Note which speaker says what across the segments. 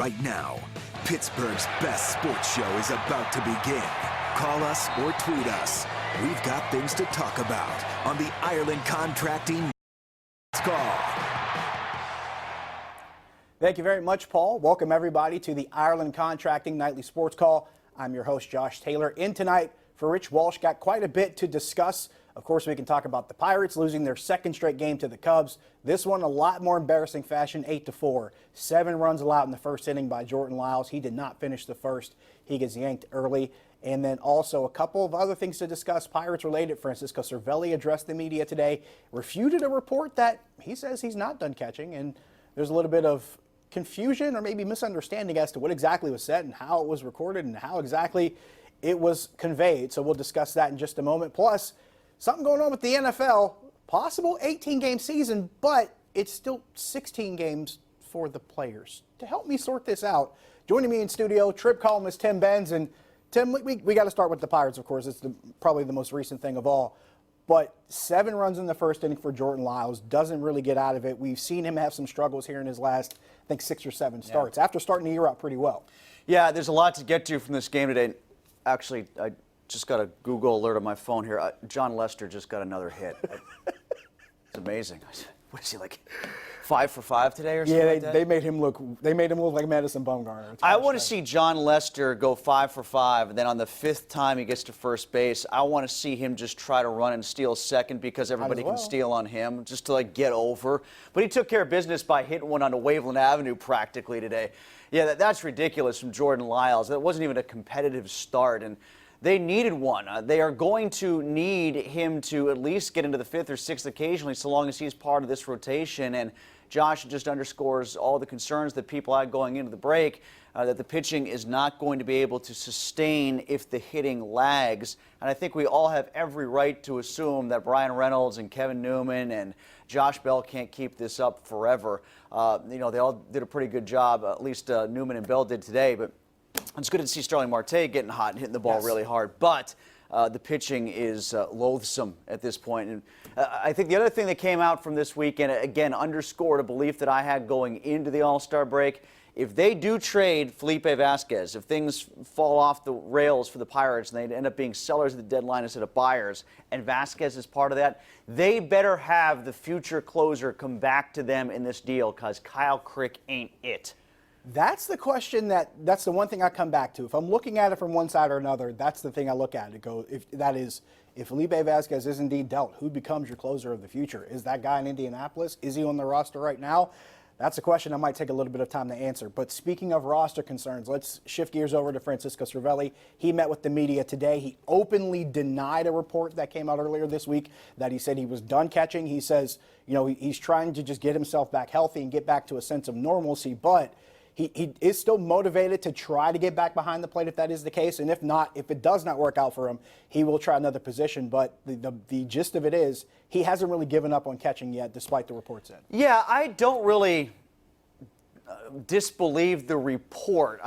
Speaker 1: right now. Pittsburgh's best sports show is about to begin. Call us or tweet us. We've got things to talk about on the Ireland Contracting Call.
Speaker 2: Thank you very much, Paul. Welcome, everybody, to the Ireland Contracting Nightly Sports Call. I'm your host, Josh Taylor. In tonight, for Rich Walsh, got quite a bit to discuss. Of course, we can talk about the Pirates losing their second straight game to the Cubs. This one, a lot more embarrassing fashion, 8-4. 7 runs allowed in the first inning by Jordan Lyles. He did not finish the first. He gets yanked early. And then also a couple of other things to discuss, Pirates-related. Francisco Cervelli addressed the media today, refuted a report that he says he's not done catching, and there's a little bit of confusion or maybe misunderstanding as to what exactly was said and how it was recorded and how exactly it was conveyed. So we'll discuss that in just a moment. Plus, something going on with the NFL, possible 18-game season, but it's still 16 games for the players. To help me sort this out, joining me in studio, Trib columnist Tim Benz. And Tim, we got to start with the Pirates, of course. It's probably the most recent thing of all. But 7 runs in the first inning for Jordan Lyles, doesn't really get out of it. We've seen him have some struggles here in his last, I think, 6 or 7 starts, after starting the year out pretty well. Yeah, there's a lot to get to from this game today. Actually, I just got a Google alert on my phone here. John Lester just got another hit. It's amazing. What is he, like 5 for 5 today or something like that? They made him look like Madison Bumgarner. I want to see John Lester go 5 for 5, and then on the 5th time he gets to first base, I want to see him just try to run and steal second because everybody can steal on him, just to like get over. But he took care of business by hitting one onto Waveland Avenue practically today. Yeah, that's ridiculous from Jordan Lyles. That wasn't even a competitive start, and they needed one. They are going to need him to at least get into the 5th or 6th occasionally, so long as he's part of this rotation. And Josh just underscores all the concerns that people had going into the break, that the pitching is not going to be able to sustain if the hitting lags. And I think we all have every right to assume that Brian Reynolds and Kevin Newman and Josh Bell can't keep this up forever. They all did a pretty good job, at least Newman and Bell did today. But it's good to see Starling Marte getting hot and hitting the ball really hard. But the pitching is loathsome at this point. And I think the other thing that came out from this weekend, again, underscored a belief that I had going into the All-Star break. If they do trade Felipe Vasquez, if things fall off the rails for the Pirates and they end up being sellers at the deadline instead of buyers, and Vasquez is part of that, they better have the future closer come back to them in this deal, because Kyle Crick ain't it. That's the question that's the one thing I come back to. If I'm looking at it from one side or another, that's the thing I look at. If Felipe Vasquez is indeed dealt, who becomes your closer of the future? Is that guy in Indianapolis? Is he on the roster right now? That's a question I might take a little bit of time to answer. But speaking of roster concerns, let's shift gears over to Francisco Cervelli. He met with the media today. He openly denied a report that came out earlier this week that he said he was done catching. He says, he's trying to just get himself back healthy and get back to a sense of normalcy, but he is still motivated to try to get back behind the plate if that is the case. And if not, if it does not work out for him, he will try another position. But the gist of it is he hasn't really given up on catching yet, despite the reports in. Yeah, I don't really disbelieve the report.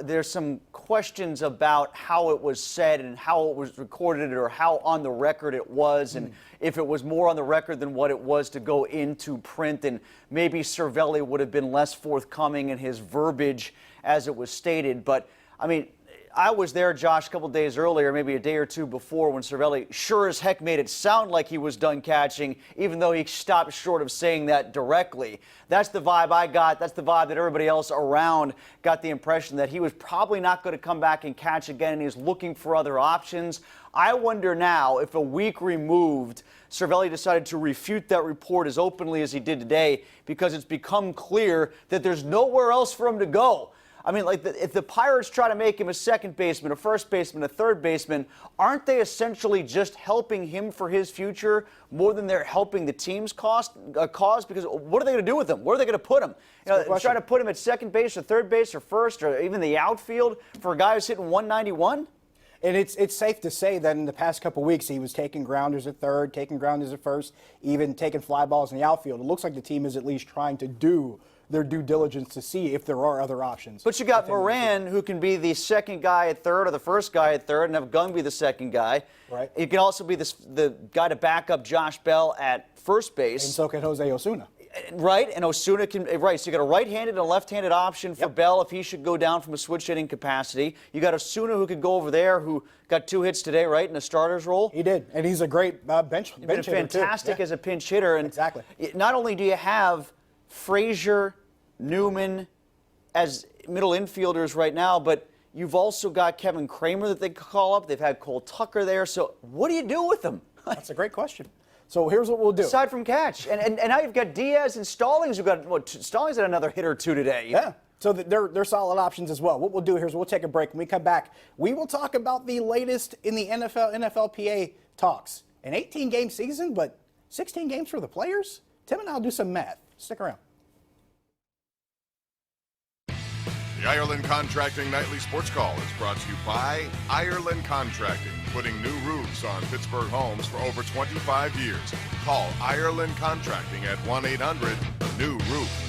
Speaker 2: There's some questions about how it was said and how it was recorded or how on the record it was, and if it was more on the record than what it was to go into print, and maybe Cervelli would have been less forthcoming in his verbiage as it was stated. But, I mean, I was there, Josh, a couple days earlier, maybe a day or two before, when Cervelli sure as heck made it sound like he was done catching, even though he stopped short of saying that directly. That's the vibe I got. That's the vibe that everybody else around got, the impression that he was probably not going to come back and catch again, and he's looking for other options. I wonder now if, a week removed, Cervelli decided to refute that report as openly as he did today, because it's become clear that there's nowhere else for him to go. I mean, if the Pirates try to make him a second baseman, a first baseman, a third baseman, aren't they essentially just helping him for his future more than they're helping the team's cause? Because what are they going to do with him? Where are they going to put him? Try to put him at second base or third base or first or even the outfield for a guy who's hitting 191? And it's safe to say that in the past couple of weeks, he was taking grounders at third, taking grounders at first, even taking fly balls in the outfield. It looks like the team is at least trying to do their due diligence to see if there are other options. But you got Moran, who can be the second guy at third or the first guy at third, and have Gung be the second guy. Right. It can also be the guy to back up Josh Bell at first base. And so can Jose Osuna.
Speaker 3: Right, and Osuna can, right, so you got a right-handed and a left-handed option for Bell if he should go down from a switch hitting capacity. You got Osuna who could go over there, who got 2 hits today, right, in a starter's role.
Speaker 2: He did, and he's a great bench hitter,
Speaker 3: fantastic
Speaker 2: too.
Speaker 3: as a pinch hitter. And
Speaker 2: exactly.
Speaker 3: Not only do you have Frazier, Newman as middle infielders right now, but you've also got Kevin Kramer that they could call up. They've had Cole Tucker there. So what do you do with them?
Speaker 2: That's a great question. So here's what we'll do.
Speaker 3: Aside from catch. And now you've got Diaz and Stallings. You've got, Stallings had another hit or two today.
Speaker 2: Yeah. So they're solid options as well. What we'll do here is we'll take a break. When we come back, we will talk about the latest in the NFLPA talks. An 18-game season, but 16 games for the players? Tim and I will do some math. Stick around.
Speaker 4: The Ireland Contracting Nightly Sports Call is brought to you by Ireland Contracting, putting new roofs on Pittsburgh homes for over 25 years. Call Ireland Contracting at 1-800-NEW-ROOF.